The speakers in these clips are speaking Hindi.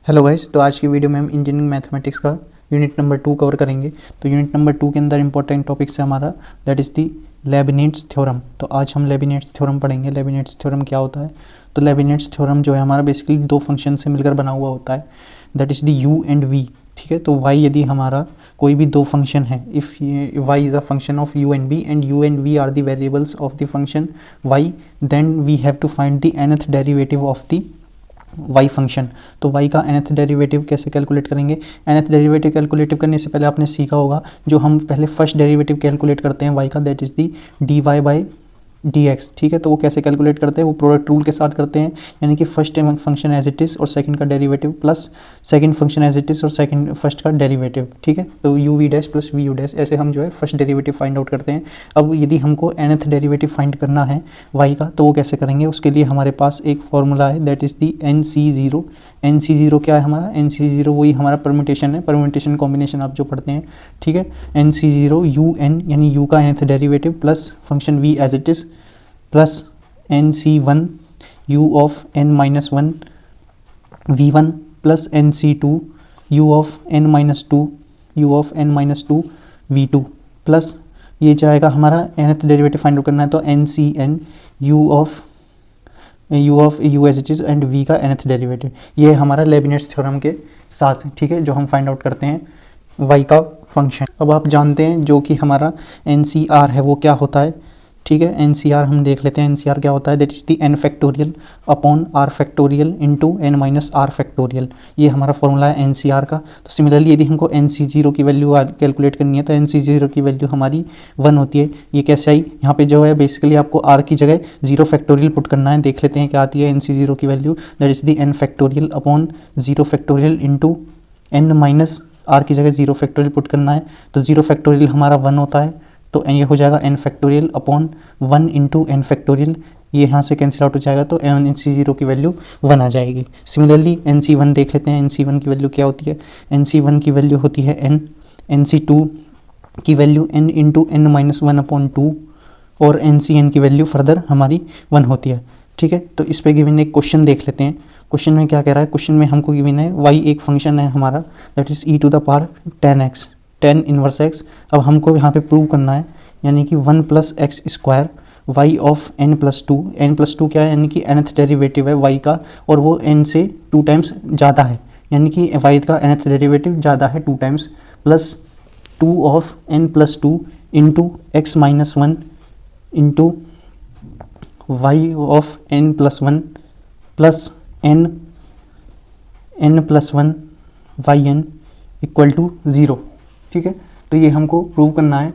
हेलो गाइस, तो आज की वीडियो में हम इंजीनियरिंग मैथमेटिक्स का यूनिट नंबर 2 कवर करेंगे। तो यूनिट नंबर 2 के अंदर इंपॉर्टेंट टॉपिक्स है हमारा दैट इज़ दी लेबनिज़ थ्योरम। तो आज हम लेबनिज़ थ्योरम पढ़ेंगे। लेबनिज़ थ्योरम क्या होता है? तो लेबनिज़ थ्योरम जो है हमारा बेसिकली दो फंक्शन से मिलकर बना हुआ होता है, that is the U and V. ठीक है, तो y यदि हमारा कोई भी दो फंक्शन है, if y is a function of u and v and u and v are the variables of the function y, then we have to find the nth derivative of the y function. तो y का nth डेरिवेटिव कैसे कैलकुलेट करेंगे? nth डेरिवेटिव कैलकुलेट करने से पहले आपने सीखा होगा जो हम पहले फर्स्ट डेरिवेटिव कैलकुलेट करते हैं y का, that is the dy by dx। ठीक है, तो वो कैसे कैलकुलेट करते हैं? वो प्रोडक्ट रूल के साथ करते हैं, यानी कि first function as it is और सेकंड का derivative plus second function as it is और सेकंड फर्स्ट का डेरिवेटिव। ठीक है, तो u v dash plus v u dash, ऐसे हम जो है फर्स्ट डेरिवेटिव फाइंड आउट करते हैं। अब यदि हमको nth डेरिवेटिव फाइंड करना है y का, तो वो कैसे करेंगे? उसके लिए हमारे पास एक फॉर्मूला है that is the NC0। NC0 क्या है हमारा? NC0 वही हमारा परम्यूटेशन है, परम्यूटेशन कॉम्बिनेशन आप जो पढ़ते हैं। ठीक है, NC0 un यानी u का nth derivative plus function v as it is plus NC1 u of n minus 1 v1 plus NC2 u of n minus 2 u of n minus 2 v2 plus ये जाएगा हमारा nth डेरिवेटिव फाइंड आउट करना है, तो NCn u of u as it is and v का nth डेरिवेटिव। ये हमारा लेबनिज़ थ्योरम के साथ, ठीक है, जो हम फाइंड आउट करते हैं y का फंक्शन। अब आप जानते हैं जो कि हमारा NCR है वो क्या होता है। ठीक है, NCR हम देख लेते हैं। NCR क्या होता है? That is the n factorial upon r factorial into n minus r factorial. ये हमारा फॉर्मूला है NCR का। तो सिमिलरली यदि हमको NC0 की वैल्यू कैलकुलेट करनी है तो NC0 की वैल्यू हमारी 1 होती है। ये कैसे आई? यहाँ पे जो है बेसिकली आपको r की जगह 0 फैक्टोरियल पुट करना है। देख लेते हैं क्या आती है NC0 की value, that is the n factorial upon 0 factorial into n minus r की जगह 0 फैक्टोरियल पुट करना है। तो 0 फैक्टोरियल हमारा 1 होता है, तो ये हो जाएगा n factorial upon 1 into n factorial. ये यहाँ से कैंसिल आउट हो जाएगा, तो NC0 की वैल्यू 1 आ जाएगी। सिमिलरली NC1 देख लेते हैं। NC1 की वैल्यू क्या होती है? NC1 की वैल्यू होती है n। NC2 की value n into n minus 1 upon 2 और NCn की वैल्यू फर्दर हमारी 1 होती है। ठीक है, तो इस पे गिवन एक क्वेश्चन देख लेते हैं। क्वेश्चन में क्या कह रहा है? क्वेश्चन में हमको गिवन है y एक फंक्शन है हमारा, that is e to the power 10x, 10 inverse x। अब हमको यहाँ पे प्रूव करना है, यानी कि 1 plus X square y of n plus 2। n plus 2 क्या है? यानी कि nth डेरिवेटिव है y का, और वो n से 2 टाइम्स ज़्यादा है, यानी कि y का nth डेरिवेटिव ज़्यादा है 2 times, plus 2 of n plus 2 into X minus 1 into y of n plus 1 plus n plus 1 yn equal to 0। ठीक है, तो ये हमको प्रूव करना है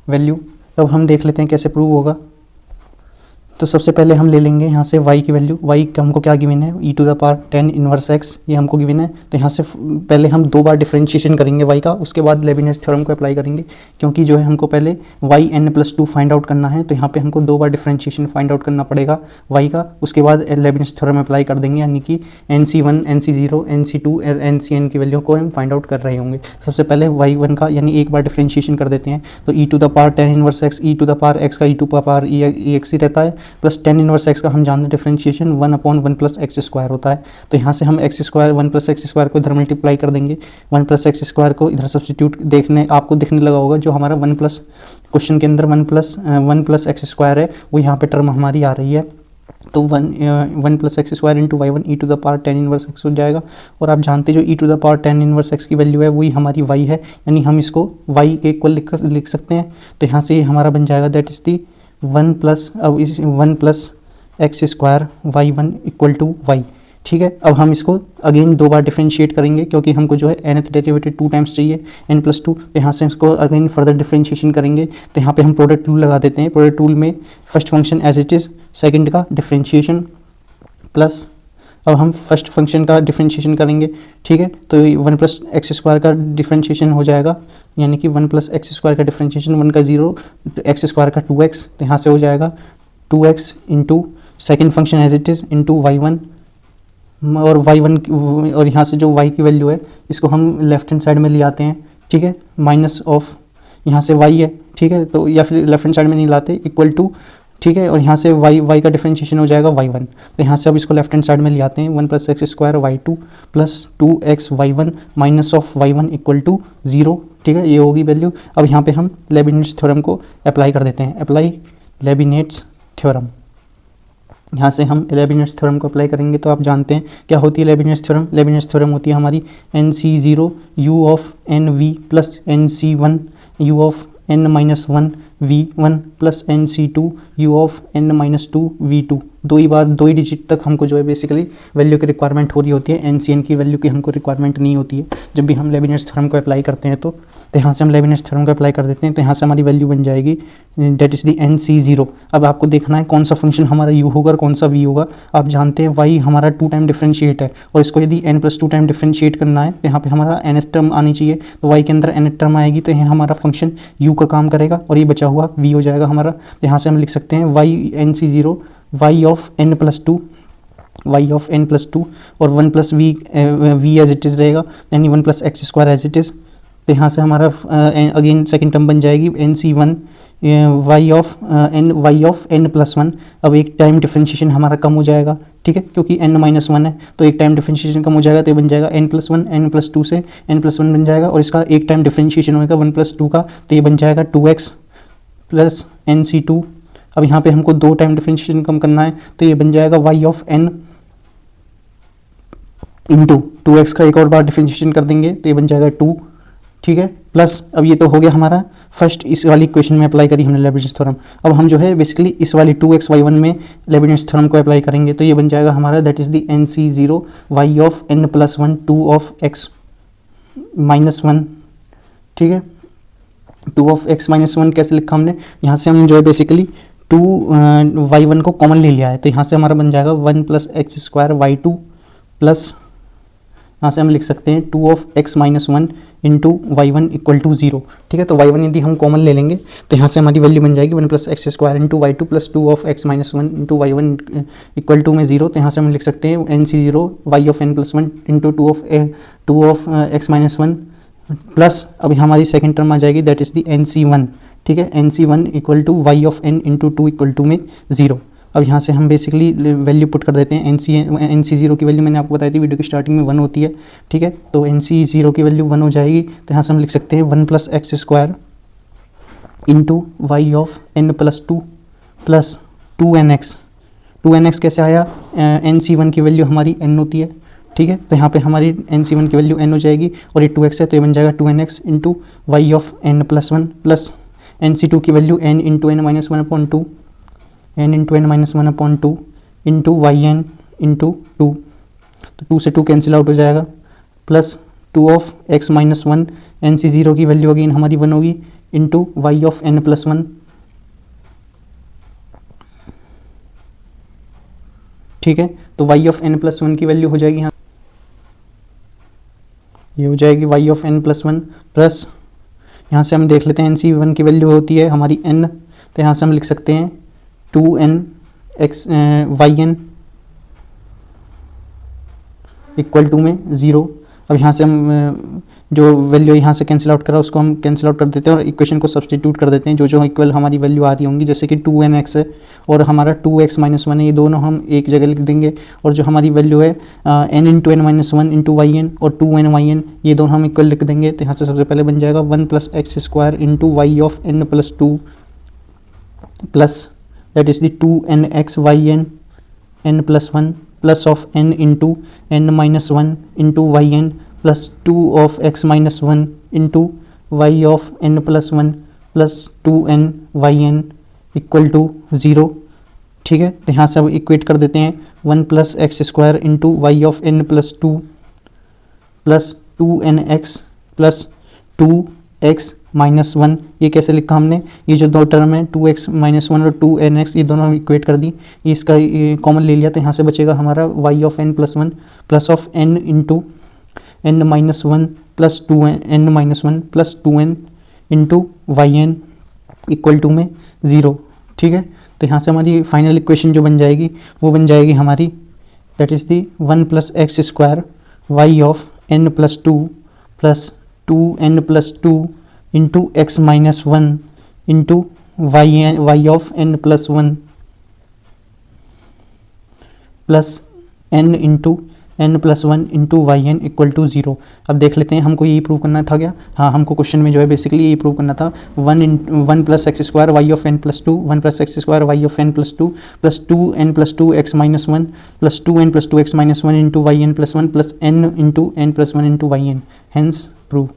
वैल्यू। अब हम देख लेते हैं कैसे प्रूव होगा। तो सबसे पहले हम ले लेंगे यहाँ से y की वैल्यू। y का हमको क्या गिवन है? e to the power 10 inverse x, ये हमको गिवन है। तो यहाँ से पहले हम 2 बार डिफरेंशिएशन करेंगे y का, उसके बाद लेबनिज़ थ्योरम को अप्लाई करेंगे, क्योंकि जो है हमको पहले yn प्लस 2 फाइंड आउट करना है। तो यहाँ पे हमको 2 बार डिफरेंशिएशन फाइंड आउट करना पड़ेगा y का, उसके बाद लेबनिज़ थ्योरम अप्लाई कर देंगे, यानी कि NC1, NC0, NC2 और NCn की वैल्यू को हम फाइंड आउट कर रहे होंगे। सबसे पहले y1 का यानी एक बार डिफरेंशिएशन कर देते हैं, तो e to the power 10 inverse x, e to the power x का e to the power ex ही रहता है, प्लस 10 इनवर्स x का हम जानते हैं differentiation 1 upon 1 plus X square होता है। तो यहाँ से हम x square 1 plus X square को इधर मल्टीप्लाई कर देंगे, 1 प्लस एक्स स्क्वायर को इधर सब्सटीट्यूट आपको दिखने लगा होगा, जो हमारा 1 प्लस क्वेश्चन के अंदर 1 प्लस एक्स स्क्वायर है वो यहाँ पे टर्म हमारी आ रही है। तो 1 plus X square into y1 e to the power 10 inverse x हो जाएगा। और आप जानते हैं जो e to the power 10 inverse x की वैल्यू है वही हमारी y है, यानी हम इसको y के इक्वल लिख सकते हैं। तो यहाँ से ये हमारा बन जाएगा that is the 1 plus X square y1 equal to y। ठीक है, अब हम इसको अगेन 2 बार डिफरेंशिएट करेंगे, क्योंकि हमको जो है nth डेरिवेटिव 2 टाइम्स चाहिए, n प्लस 2। तो यहाँ से इसको अगेन फर्दर डिफरेंशिएशन करेंगे। तो यहाँ पे हम प्रोडक्ट रूल लगा देते हैं। प्रोडक्ट रूल में first function as it is, second का डिफरेंशिएशन प्लस, अब हम फर्स्ट फंक्शन का डिफरेंशिएशन करेंगे। ठीक है, तो 1 प्लस एक्स स्क्वायर का डिफरेंशिएशन हो जाएगा, यानी कि 1 प्लस एक्स स्क्वायर का डिफरेंशिएशन 1 का 0, एक्स स्क्वायर का 2x, तो यहाँ से हो जाएगा 2x into second function as it is into y1, और y1 और यहाँ से जो y की वैल्यू है इसको हम लेफ्ट हैंड साइड में ले आते हैं। ठीक है, माइनस ऑफ यहाँ से y है। ठीक है, तो या फिर लेफ्ट हैंड साइड में नहीं लाते, इक्वल टू ठीक है, और यहाँ से y का डिफरेंशिएशन हो जाएगा y1। तो यहाँ से अब इसको लेफ्ट हैंड साइड में ले आते हैं, 1 + x² y2 + 2x y1 minus of y1 = 0। ठीक है, ये होगी वैल्यू। अब यहाँ पे हम लेबिनिट्ज़ थ्योरम को अप्लाई कर देते हैं, अप्लाई लेबिनिट्ज़ थ्योरम। यहाँ से हम लेबिनिट्ज़ थ्योरम को अप्लाई करेंगे तो आप जानते हैं क्या होती है लेबिनिट्ज़ थ्योरम। लेबिनिट्ज़ थ्योरम होती है हमारी NC0 u of NV + NC1 u of n-1 v1 + NC2 u of n-2 v2। दो ही डिजिट तक हमको जो है बेसिकली वैल्यू की रिक्वायरमेंट हो रही होती है, NCN की वैल्यू की हमको रिक्वायरमेंट नहीं होती है जब भी हम लेबिनिट्ज़ थ्योरम को अप्लाई करते हैं। तो यहाँ से हम लेबिनिट्ज़ थ्योरम को अप्लाई कर देते हैं, तो यहाँ से हमारी वैल्यू बन जाएगी दैट इज़ दी NC0। अब आपको देखना है कौन सा फंक्शन हमारा u होगा और कौन सा v होगा। आप जानते हैं y हमारा 2 टाइम डिफरेंशिएट है और इसको यदि n+2 टाइम डिफरेंशिएट करना है तो यहाँ पे हमारा nth टर्म आनी चाहिए, तो y के अंदर nth टर्म आएगी तो यहाँ हमारा फंक्शन u का काम करेगा और ये बचा हुआ v हो जाएगा हमारा। तो यहाँ से हम लिख सकते हैं y NC0 y of n+2 और 1 + v एज इट इज़ रहेगा, यानी 1 + x² एज इट इज़। तो यहाँ से हमारा अगेन सेकंड टर्म बन जाएगी NC1 y ऑफ n+1। अब एक टाइम डिफरेंशिएशन हमारा कम हो जाएगा, ठीक है, क्योंकि n-1 है तो एक टाइम डिफरेंशिएशन कम हो जाएगा, तो ये बन जाएगा n+1, n+2 से n+1 बन जाएगा और इसका एक टाइम डिफरेंशिएशन होगा 1 + 2 का, तो ये बन जाएगा 2x + NC2। अब यहाँ पे हमको 2 टाइम डिफरेंशिएशन कम करना है तो ये बन जाएगा y of n into 2x का एक और बार डिफरेंशिएशन कर देंगे तो ये बन जाएगा 2। ठीक है, प्लस अब ये तो हो गया हमारा फर्स्ट इस वाली इक्वेशन में अप्लाई करी हमने लेबिनिट्ज़ थ्योरम। अब हम जो है बेसिकली इस वाली 2x y1 में लेबिनिट्ज़ थ्योरम को अप्लाई करेंगे तो ये बन जाएगा हमारा that is the NC0 y of n+1 2 of x -1। ठीक है, 2 ऑफ x -1 कैसे लिखा हमने, यहाँ से हम जो है बेसिकली 2 y1 को कॉमन ले लिया है, तो यहाँ से हमारा बन जाएगा 1 + x² y2 प्लस यहाँ से हम लिख सकते हैं 2 ऑफ x -1 इंटू y1 = 0। ठीक है, तो y1 यदि हम कॉमन ले लेंगे तो यहाँ से हमारी वैल्यू बन जाएगी 1 + x² into y2 plus 2 of x -1 into y1 = में 0। तो यहाँ से हम लिख सकते हैं NC0 y of n+1 into 2 of x -1 plus अब हमारी सेकेंड टर्म आ जाएगी दैट इज़ दी NC1। ठीक है, NC1 = y of n into 2 = में 0। अब यहाँ से हम बेसिकली वैल्यू पुट कर देते हैं। NC0 की वैल्यू मैंने आपको बताई थी वीडियो की स्टार्टिंग में 1 होती है। ठीक है, तो NC0 की वैल्यू 1 हो जाएगी, तो यहाँ से हम लिख सकते हैं 1 + x² into y of n+2 plus 2nx कैसे आया, NC1 की वैल्यू हमारी n होती है। ठीक है, तो यहाँ पे हमारी NC1 की वैल्यू n हो जाएगी और ये 2x है तो ये बन जाएगा 2nx into y of n+1 plus NC2 की value n into n-1/2 n into n-1/2 into yn into 2, तो 2 से 2 कैंसिल आउट हो जाएगा, प्लस 2 ऑफ x -1 NC0 की वैल्यू अगेन हमारी 1 होगी इंटू y ऑफ n+1। ठीक है, तो y ऑफ n+1 की वैल्यू हो जाएगी यहाँ, ये हो जाएगी y ऑफ n+1 प्लस यहाँ से हम देख लेते हैं NC1 की वैल्यू होती है हमारी n, तो यहाँ से हम लिख सकते हैं 2n x yn = में 0। अब यहाँ से हम जो वैल्यू यहाँ से कैंसिल आउट करा उसको हम कैंसिल आउट कर देते हैं और इक्वेशन को सब्सटीट्यूट कर देते हैं, जो इक्वल हमारी वैल्यू आ रही होंगी, जैसे कि 2nx है और हमारा 2x -1 है, ये दोनों हम एक जगह लिख देंगे और जो हमारी वैल्यू है n into n-1 into yn और 2n ये दोनों हम इक्वल लिख देंगे। तो यहाँ से सबसे पहले बन जाएगा 1 + x² into y of n+2 plus that is the 2nx yn n+1 plus of n into n-1 into yn plus 2 of x -1 into y of n+1 plus 2n yn = 0। ठीक है, तो यहाँ से अब इक्वेट कर देते हैं 1 + x² into y of n+2 plus 2nx plus 2x -1। ये कैसे लिखा हमने, ये जो दो टर्म है 2x -1 और 2nx ये दोनों हम इक्वेट कर दी, ये इसका कॉमन ले लिया, तो यहाँ से बचेगा हमारा y of n+1 plus of n into n-1 plus 2n plus 2n into yn = में 0। ठीक है, तो यहाँ से हमारी फाइनल इक्वेशन जो बन जाएगी वो बन जाएगी हमारी that is the 1 + x² y of n+2 plus 2n+2 into x -1 into y of n+1 plus n into n plus one into Y N equal to 0। अब देख लेते हैं हमको यही प्रूव करना था क्या? हाँ, हमको क्वेश्चन में जो है बेसिकली यही प्रूव करना था। One plus X square Y of N plus two, one plus X square Y of N plus two plus two N plus two X minus one plus two N plus two X minus one into Y N plus one plus N into N plus one into Y N, hence prove.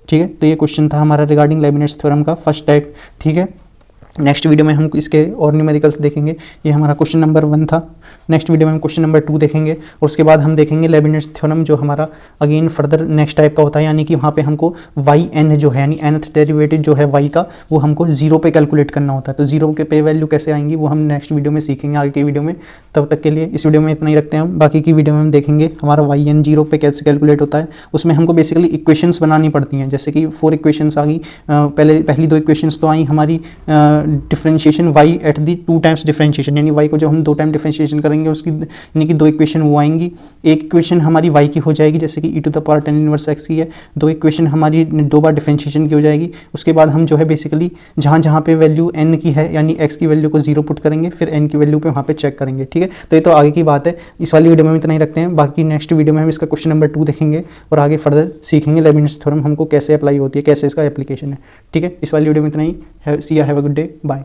ठीक है, तो ये क्वेश्चन था हमारा रिगार्डिंग लेबनिट्ज़ थ्योरम का फर्स्ट टाइप। ठीक है, नेक्स्ट वीडियो में हम इसके और न्यूमेरिकल्स देखेंगे। ये हमारा क्वेश्चन नंबर 1 था। नेक्स्ट वीडियो में हम क्वेश्चन नंबर 2 देखेंगे और उसके बाद हम देखेंगे लेबनिट्ज़ थ्योरम, जो हमारा अगेन फर्दर नेक्स्ट टाइप का होता है, यानी कि वहाँ पे हमको वाई एन जो है, यानी nth डेरिवेटिव जो है वाई का, वो हमको 0 पे कैलकुलेट करना होता है। तो 0 के पे वैल्यू कैसे आएंगी वो हम नेक्स्ट वीडियो में सीखेंगे, आगे की वीडियो में। तब तक के लिए इस वीडियो में इतना ही रखते हैं हम। बाकी की वीडियो में हम देखेंगे हमारा वाई एन 0 पे कैसे कैलकुलेट होता है। उसमें हमको बेसिकली इक्वेशंस बनानी पड़ती हैं, जैसे कि 4 इक्वेशंस आ गई। पहली 2 इक्वेशंस तो आई हमारी differentiation y at the 2 times differentiation, यानी y को जब हम 2 टाइम डिफरेंशिएशन करेंगे उसकी यानी कि 2 इक्वेशन वो आएंगी। एक इक्वेशन हमारी y की हो जाएगी, जैसे कि e to the power tan inverse x की है। 2 इक्वेशन हमारी 2 बार डिफरेंशिएशन की हो जाएगी। उसके बाद हम जो है बेसिकली जहाँ जहाँ पे वैल्यू n की है, यानी x की वैल्यू को 0 पुट करेंगे, फिर n की वैल्यू पे वहाँ पे चेक करेंगे। ठीक है, तो ये तो आगे की बात है। इस वाली वीडियो में इतना ही रखते हैं। बाकी नेक्स्ट वीडियो में हम इसका क्वेश्चन नंबर 2 देखेंगे और आगे फर्दर सीखेंगे लेबनिट्ज़ थ्योरम हमको कैसे अप्लाई होती है, कैसे इसका एप्लीकेशन है। ठीक है, इस वाली वीडियो में इतना ही। See ya have a good day, bye.